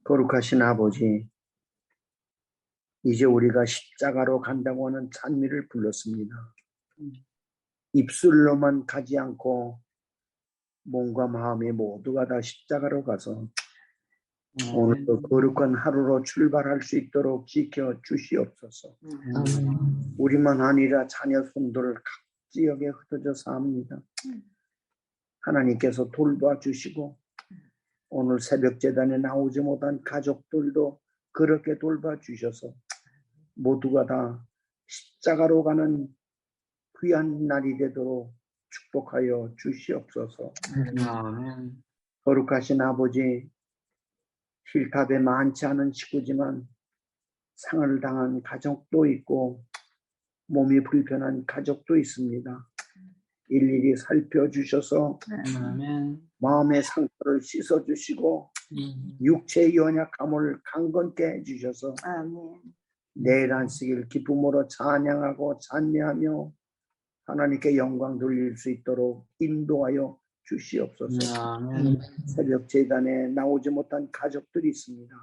거룩하신 아버지, 이제 우리가 십자가로 간다고 하는 찬미를 불렀습니다. 입술로만 가지 않고 몸과 마음이 모두가 다 십자가로 가서 오늘도 거룩한 하루로 출발할 수 있도록 지켜주시옵소서. 우리만 아니라 자녀 손들을 각 지역에 흩어져 삽니다. 하나님께서 돌봐주시고 오늘 새벽 제단에 나오지 못한 가족들도 그렇게 돌봐주셔서 모두가 다 십자가로 가는 귀한 날이 되도록 축복하여 주시옵소서. 거룩하신 아버지, 힐탑에 많지 않은 식구지만 상을 당한 가족도 있고 몸이 불편한 가족도 있습니다. 일일이 살펴주셔서 마음의 상처를 씻어주시고 육체의 연약함을 강건케 해주셔서 내일 안식일 기쁨으로 찬양하고 찬미하며 하나님께 영광 돌릴 수 있도록 인도하여 주시옵소서. 새벽 제단에 나오지 못한 가족들이 있습니다.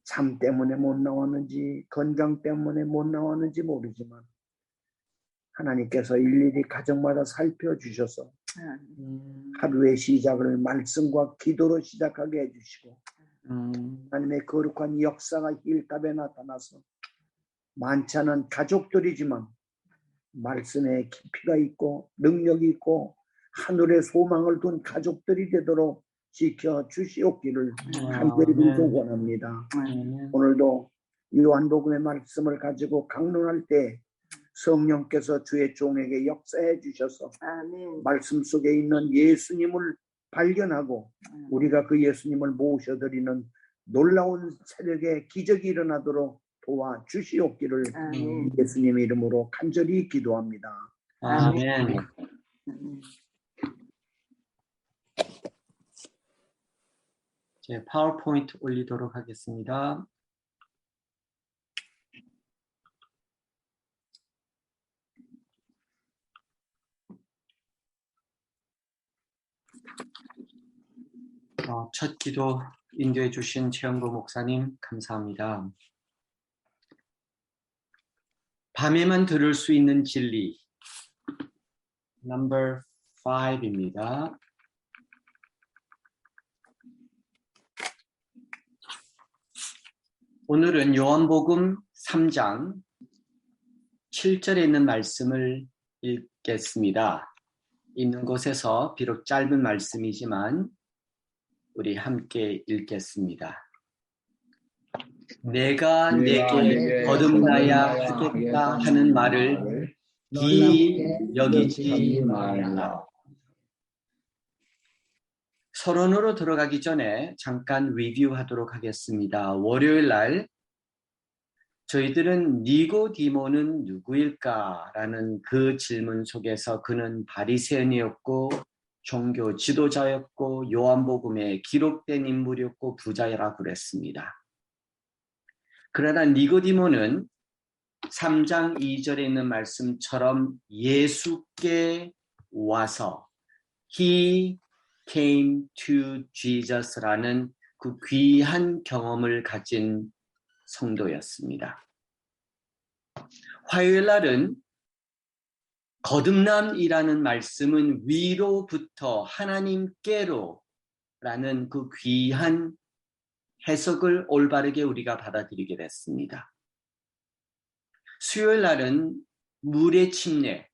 잠 때문에 못 나왔는지 건강 때문에 못 나왔는지 모르지만 하나님께서 일일이 가정마다 살펴주셔서 하루의 시작을 말씀과 기도로 시작하게 해주시고 하나님의 거룩한 역사가 힐탑에 나타나서 많지 않은 가족들이지만 말씀에 깊이가 있고 능력이 있고 하늘의 소망을 둔 가족들이 되도록 지켜주시옵기를 간절히 원합니다. 오늘도 요한복음의 말씀을 가지고 강론할 때 성령께서 주의 종에게 역사해 주셔서 말씀 속에 있는 예수님을 발견하고 우리가 그 예수님을 모셔드리는 놀라운 새벽에 기적이 일어나도록 도와주시옵기를 예수님의 이름으로 간절히 기도합니다. 아멘. 제 파워포인트 올리도록 하겠습니다. 첫 기도 인도해 주신 최영보 목사님 감사합니다. 밤에만 들을 수 있는 진리 넘버 5입니다. 오늘은 요한복음 3장 7절에 있는 말씀을 읽겠습니다. 있는 곳에서 비록 짧은 말씀이지만 우리 함께 읽겠습니다. 내가 내게 거듭나야 하겠다 하는 말을 기이 여기지 말라. 서론으로 들어가기 전에 잠깐 리뷰하도록 하겠습니다. 월요일 날 저희들은 니고디모는 누구일까라는 그 질문 속에서 그는 바리새인이었고 종교 지도자였고 요한복음에 기록된 인물이었고 부자라고 그랬습니다. 그러나 니고디모는 3장 2절에 있는 말씀처럼 예수께 와서 He came to Jesus라는 그 귀한 경험을 가진 성도였습니다. 화요일 날은 거듭남이라는 말씀은 위로부터 하나님께로 라는 그 귀한 해석을 올바르게 우리가 받아들이게 됐습니다. 수요일 날은 물의 침례,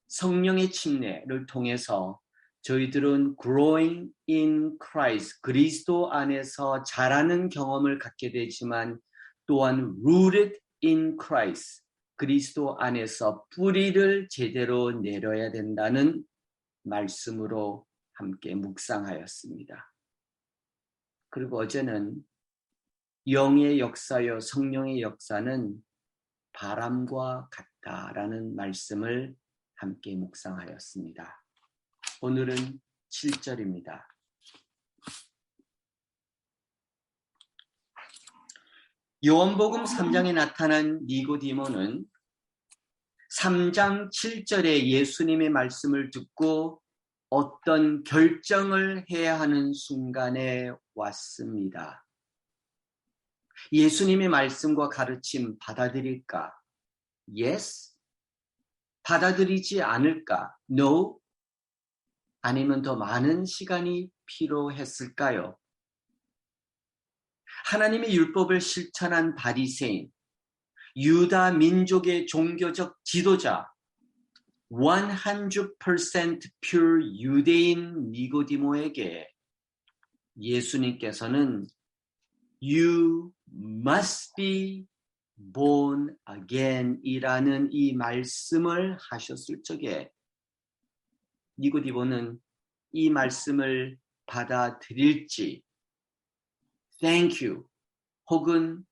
성령의 침례를 통해서 저희들은 growing in Christ, 그리스도 안에서 자라는 경험을 갖게 되지만 또한 rooted in Christ, 그리스도 안에서 뿌리를 제대로 내려야 된다는 말씀으로 함께 묵상하였습니다. 그리고 어제는 영의 역사요 성령의 역사는 바람과 같다라는 말씀을 함께 묵상하였습니다. 오늘은 7절입니다. 요한복음 3장에 나타난 니고디모는 3장 7절에 예수님의 말씀을 듣고 어떤 결정을 해야 하는 순간에 왔습니다. 예수님의 말씀과 가르침 받아들일까? Yes. 받아들이지 않을까? No. 아니면 더 많은 시간이 필요했을까요? 하나님의 율법을 실천한 바리새인, 유다 민족의 종교적 지도자, 100% pure 유대인 니고디모에게 예수님께서는 You must be born again 이라는 이 말씀을 하셨을 적에 니고디모는 이 말씀을 받아들일지 Thank you 혹은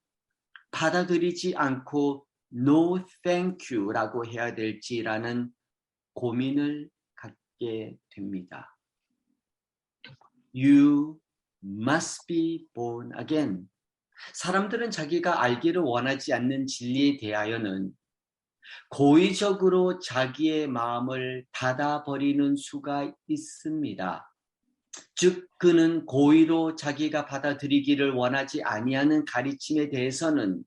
받아들이지 않고 No thank you 라고 해야 될지라는 고민을 갖게 됩니다. You must be born again. 사람들은 자기가 알기를 원하지 않는 진리에 대하여는 고의적으로 자기의 마음을 닫아버리는 수가 있습니다. 즉 그는 고의로 자기가 받아들이기를 원하지 아니하는 가르침에 대해서는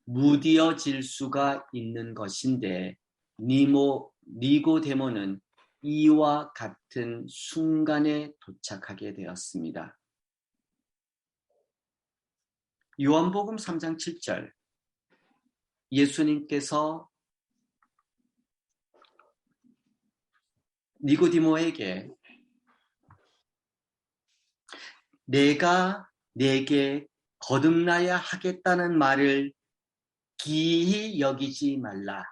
무디어질 수가 있는 것인데 니고데모는 이와 같은 순간에 도착하게 되었습니다. 요한복음 3장 7절 예수님께서 니고디모에게 내가 내게 거듭나야 하겠다는 말을 기이히 여기지 말라.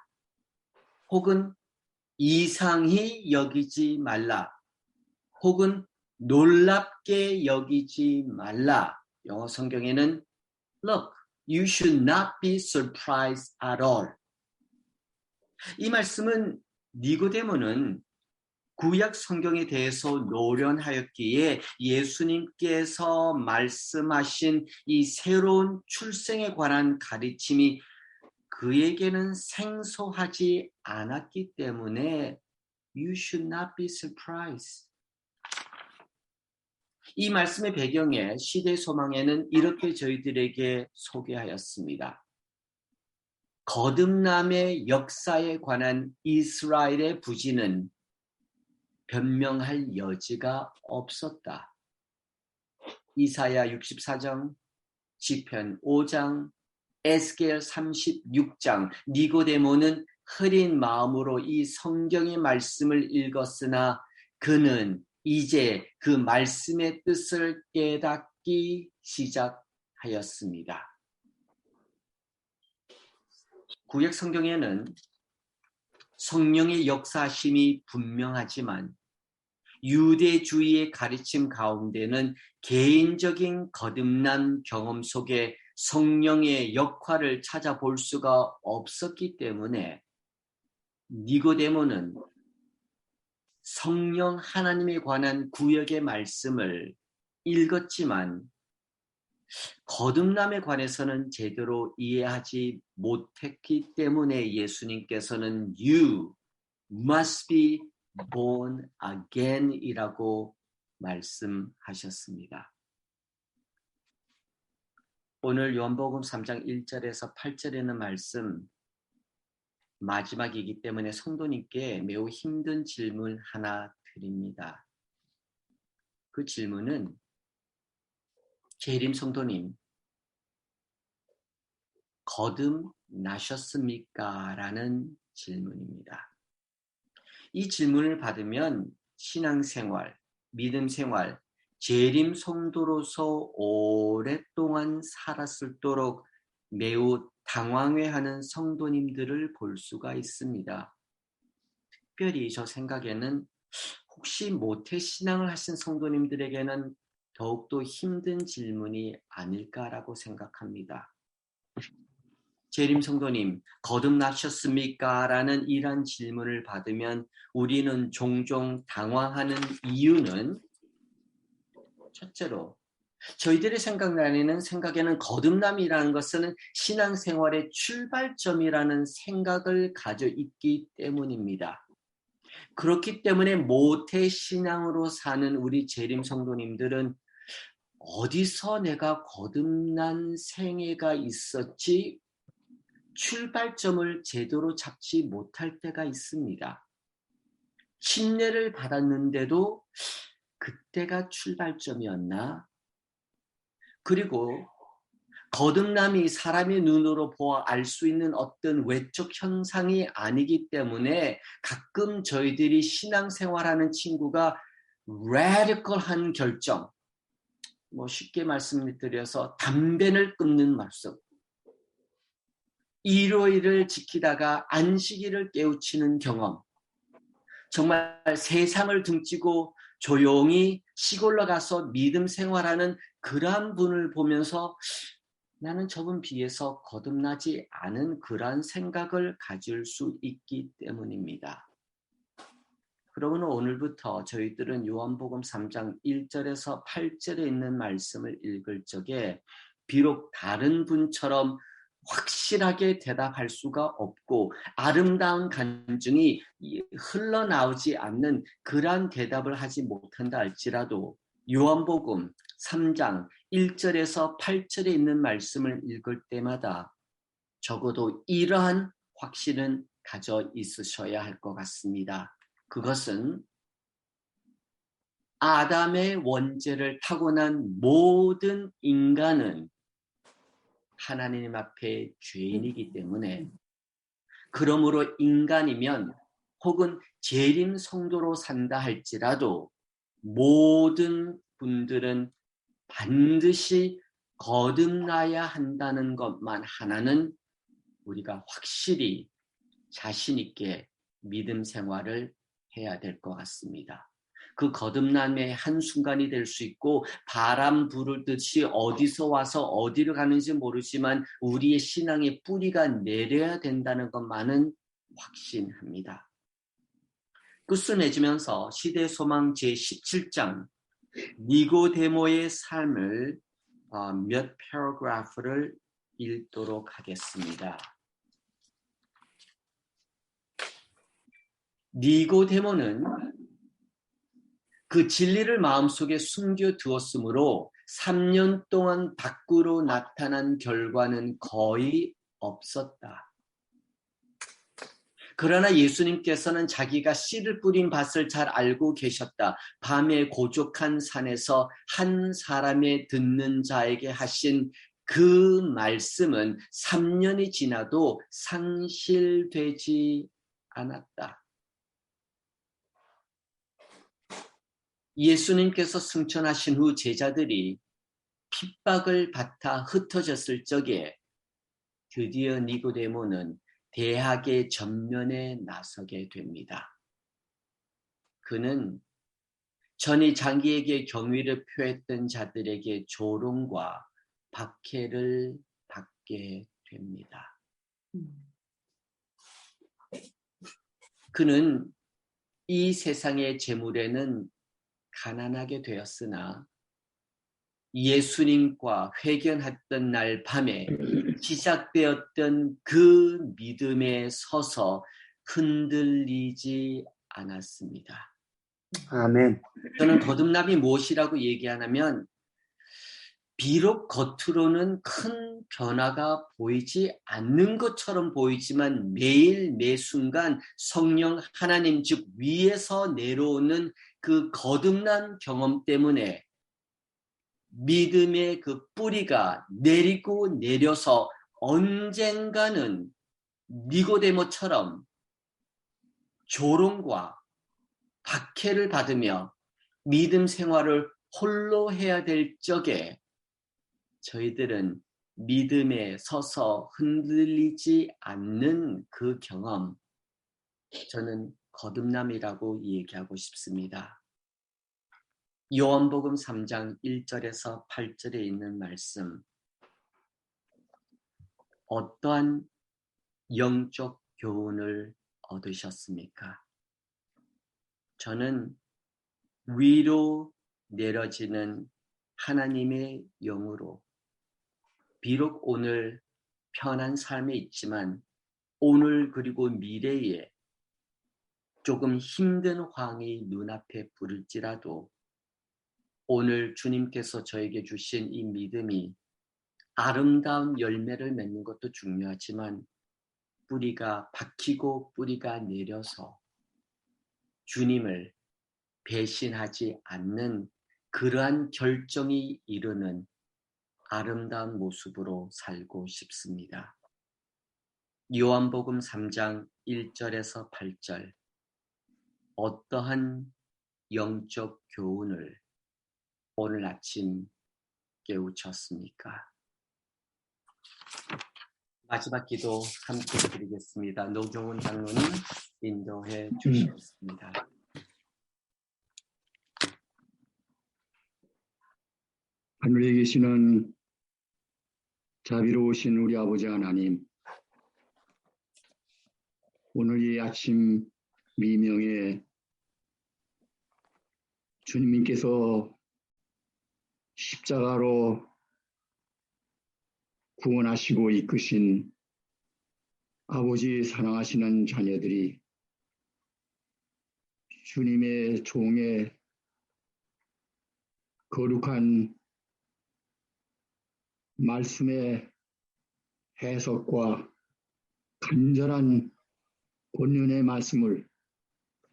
혹은 이상히 여기지 말라. 혹은 놀랍게 여기지 말라. 영어 성경에는 Look, you should not be surprised at all. 이 말씀은 니고데모는 구약 성경에 대해서 노련하였기에 예수님께서 말씀하신 이 새로운 출생에 관한 가르침이 그에게는 생소하지 않았기 때문에 You should not be surprised. 이 말씀의 배경에 시대 소망에는 이렇게 저희들에게 소개하였습니다. 거듭남의 역사에 관한 이스라엘의 부지는 변명할 여지가 없었다. 이사야 64장, 시편 5장, 에스겔 36장, 니고데모는 흐린 마음으로 이 성경의 말씀을 읽었으나 그는 이제 그 말씀의 뜻을 깨닫기 시작하였습니다. 구약 성경에는 성령의 역사심이 분명하지만 유대주의의 가르침 가운데는 개인적인 거듭난 경험 속에 성령의 역할을 찾아볼 수가 없었기 때문에 니고데모는 성령 하나님에 관한 구약의 말씀을 읽었지만 거듭남에 관해서는 제대로 이해하지 못했기 때문에 예수님께서는 You must be born again 이라고 말씀하셨습니다. 오늘 요한복음 3장 1절에서 8절에는 말씀 마지막이기 때문에 성도님께 매우 힘든 질문 하나 드립니다. 그 질문은 재림 성도님, 거듭나셨습니까? 라는 질문입니다. 이 질문을 받으면 신앙생활, 믿음생활, 재림 성도로서 오랫동안 살았을도록 매우 당황해하는 성도님들을 볼 수가 있습니다. 특별히 저 생각에는 혹시 모태신앙을 하신 성도님들에게는 더욱더 힘든 질문이 아닐까라고 생각합니다. 재림 성도님, 거듭나셨습니까? 라는 이런 질문을 받으면 우리는 종종 당황하는 이유는 첫째로 저희들의 생각에는 거듭남이라는 것은 신앙생활의 출발점이라는 생각을 가져 있기 때문입니다. 그렇기 때문에 모태 신앙으로 사는 우리 재림 성도님들은 어디서 내가 거듭난 생애가 있었지 출발점을 제대로 잡지 못할 때가 있습니다. 침례를 받았는데도 그때가 출발점이었나? 그리고 거듭남이 사람의 눈으로 보아 알 수 있는 어떤 외적 현상이 아니기 때문에 가끔 저희들이 신앙생활하는 친구가 radical한 결정, 쉽게 말씀드려서 담배를 끊는 말씀, 일요일을 지키다가 안식일을 깨우치는 경험, 정말 세상을 등지고 조용히 시골로 가서 믿음 생활하는 그러한 분을 보면서 나는 저분 비해서 거듭나지 않은 그러한 생각을 가질 수 있기 때문입니다. 그러면 오늘부터 저희들은 요한복음 3장 1절에서 8절에 있는 말씀을 읽을 적에 비록 다른 분처럼 확실하게 대답할 수가 없고 아름다운 간증이 흘러나오지 않는 그러한 대답을 하지 못한다 할지라도 요한복음 3장 1절에서 8절에 있는 말씀을 읽을 때마다 적어도 이러한 확신은 가져 있으셔야 할 것 같습니다. 그것은 아담의 원죄를 타고난 모든 인간은 하나님 앞에 죄인이기 때문에 그러므로 인간이면 혹은 재림 성도로 산다 할지라도 모든 분들은 반드시 거듭나야 한다는 것만 하나는 우리가 확실히 자신 있게 믿음 생활을 해야 될 것 같습니다. 그 거듭남의 한순간이 될 수 있고 바람 부르듯이 어디서 와서 어디로 가는지 모르지만 우리의 신앙의 뿌리가 내려야 된다는 것만은 확신합니다. 끝을 맺으면서 시대소망 제17장 니고데모의 삶을 몇 패러그래프를 읽도록 하겠습니다. 니고데모는 그 진리를 마음속에 숨겨두었으므로 3년 동안 밖으로 나타난 결과는 거의 없었다. 그러나 예수님께서는 자기가 씨를 뿌린 밭을 잘 알고 계셨다. 밤에 고족한 산에서 한 사람의 듣는 자에게 하신 그 말씀은 3년이 지나도 상실되지 않았다. 예수님께서 승천하신 후 제자들이 핍박을 받아 흩어졌을 적에 드디어 니고데모는 대학의 전면에 나서게 됩니다. 그는 전이 자기에게 경위를 표했던 자들에게 조롱과 박해를 받게 됩니다. 그는 이 세상의 재물에는 가난하게 되었으나 예수님과 회견했던 날 밤에 시작되었던 그 믿음에 서서 흔들리지 않았습니다. 아멘. 저는 거듭남이 무엇이라고 얘기하냐면 비록 겉으로는 큰 변화가 보이지 않는 것처럼 보이지만 매일 매순간 성령 하나님 즉 위에서 내려오는 그 거듭난 경험 때문에 믿음의 그 뿌리가 내리고 내려서 언젠가는 니고데모처럼 조롱과 박해를 받으며 믿음 생활을 홀로 해야 될 적에 저희들은 믿음에 서서 흔들리지 않는 그 경험, 저는 거듭남이라고 얘기하고 싶습니다. 요한복음 3장 1절에서 8절에 있는 말씀, 어떠한 영적 교훈을 얻으셨습니까? 저는 위로 내려지는 하나님의 영으로 비록 오늘 편한 삶에 있지만 오늘 그리고 미래에 조금 힘든 황이 눈앞에 부를지라도 오늘 주님께서 저에게 주신 이 믿음이 아름다운 열매를 맺는 것도 중요하지만 뿌리가 박히고 뿌리가 내려서 주님을 배신하지 않는 그러한 결정이 이르는 아름다운 모습으로 살고 싶습니다. 요한복음 3장 1절에서 8절 어떠한 영적 교훈을 오늘 아침 깨우쳤습니까? 마지막 기도 함께 드리겠습니다. 노경훈 장로님 인도해 주시겠습니다. 하늘에 계시는 자비로우신 우리 아버지 하나님, 오늘 이 아침 미명에 주님께서 십자가로 구원하시고 이끄신 아버지 사랑하시는 자녀들이 주님의 종의 거룩한 말씀의 해석과 간절한 권면의 말씀을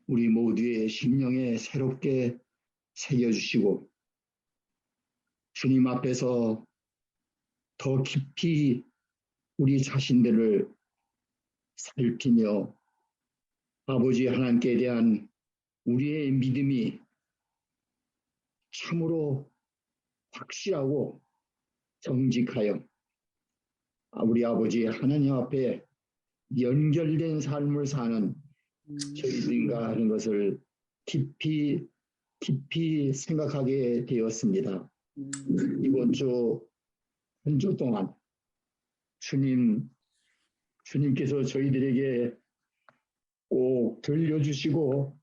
우리 모두의 심령에 새롭게 새겨주시고 주님 앞에서 더 깊이 우리 자신들을 살피며 아버지 하나님께 대한 우리의 믿음이 참으로 확실하고 정직하여 우리 아버지 하나님 앞에 연결된 삶을 사는 저희들인가 하는 것을 깊이 생각하게 되었습니다. 이번 주 한 주 동안 주님께서 저희들에게 꼭 들려주시고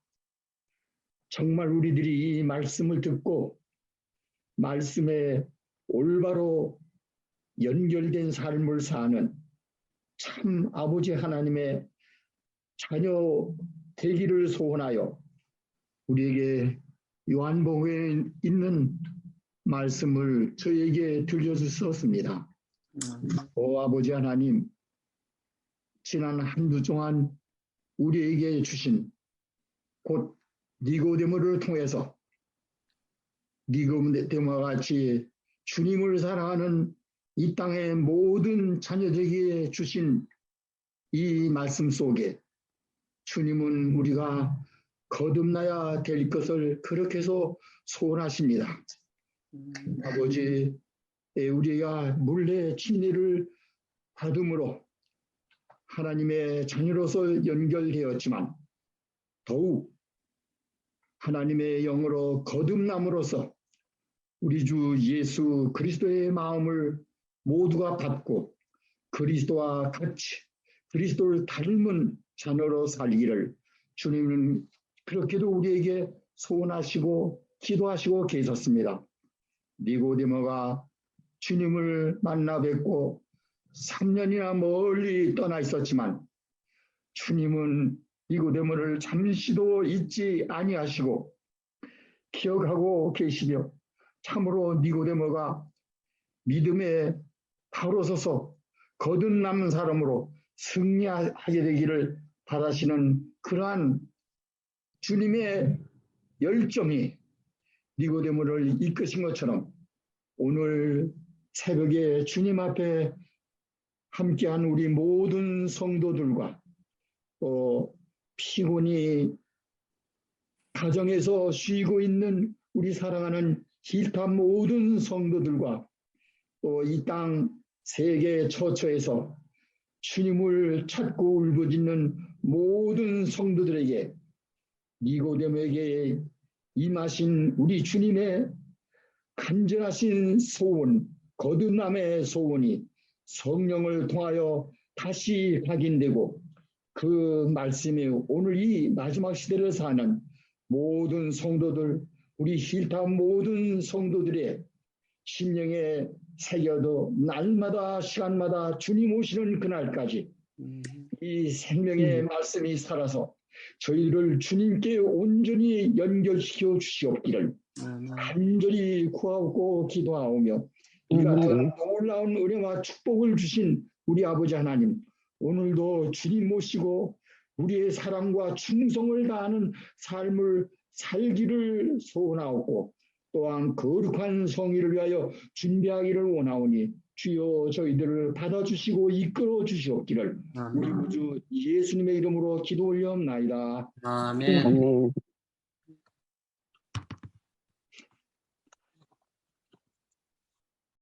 정말 우리들이 이 말씀을 듣고 말씀에 올바로 연결된 삶을 사는 참 아버지 하나님의 자녀 되기를 소원하여 우리에게 요한복음에 있는 말씀을 저에게 들려주셨습니다. 오 아버지 하나님, 지난 한 주 동안 우리에게 주신 곧 니고데모를 통해서 니고데모와 같이 주님을 사랑하는 이 땅의 모든 자녀들에게 주신 이 말씀 속에 주님은 우리가 거듭나야 될 것을 그렇게 해서 소원하십니다. 아버지, 우리가 물레 침례를 받음으로 하나님의 자녀로서 연결되었지만 더욱 하나님의 영으로 거듭남으로써 우리 주 예수 그리스도의 마음을 모두가 받고 그리스도와 같이 그리스도를 닮은 자녀로 살기를 주님은 그렇게도 우리에게 소원하시고 기도하시고 계셨습니다. 니고데모가 주님을 만나 뵙고 3년이나 멀리 떠나 있었지만 주님은 니고데모를 잠시도 잊지 아니하시고 기억하고 계시며 참으로 니고데모가 믿음에 바로 서서 거듭남은 사람으로 승리하게 되기를 바라시는 그러한 주님의 열정이 니고데모를 이끄신 것처럼 오늘 새벽에 주님 앞에 함께한 우리 모든 성도들과 또 피곤히 가정에서 쉬고 있는 우리 사랑하는 힐탑 모든 성도들과 또 이 땅 세계 처처에서 주님을 찾고 울부짖는 모든 성도들에게 니고데모에게 임하신 우리 주님의 간절하신 소원, 거듭남의 소원이 성령을 통하여 다시 확인되고 그 말씀이 오늘 이 마지막 시대를 사는 모든 성도들, 우리 힐탑 모든 성도들의 심령에 새겨도 날마다 시간마다 주님 오시는 그날까지 이 생명의 말씀이 살아서 저희를 주님께 온전히 연결시켜 주시옵기를 간절히 구하고 기도하오며 이 같은 놀라운 은혜와 축복을 주신 우리 아버지 하나님, 오늘도 주님 모시고 우리의 사랑과 충성을 다하는 삶을 살기를 소원하옵고 또한 거룩한 성의를 위하여 준비하기를 원하오니 주여 저희들을 받아주시고 이끌어 주시옵기를 우리 구주 예수님의 이름으로 기도 올려옵나이다. 아멘. 아멘.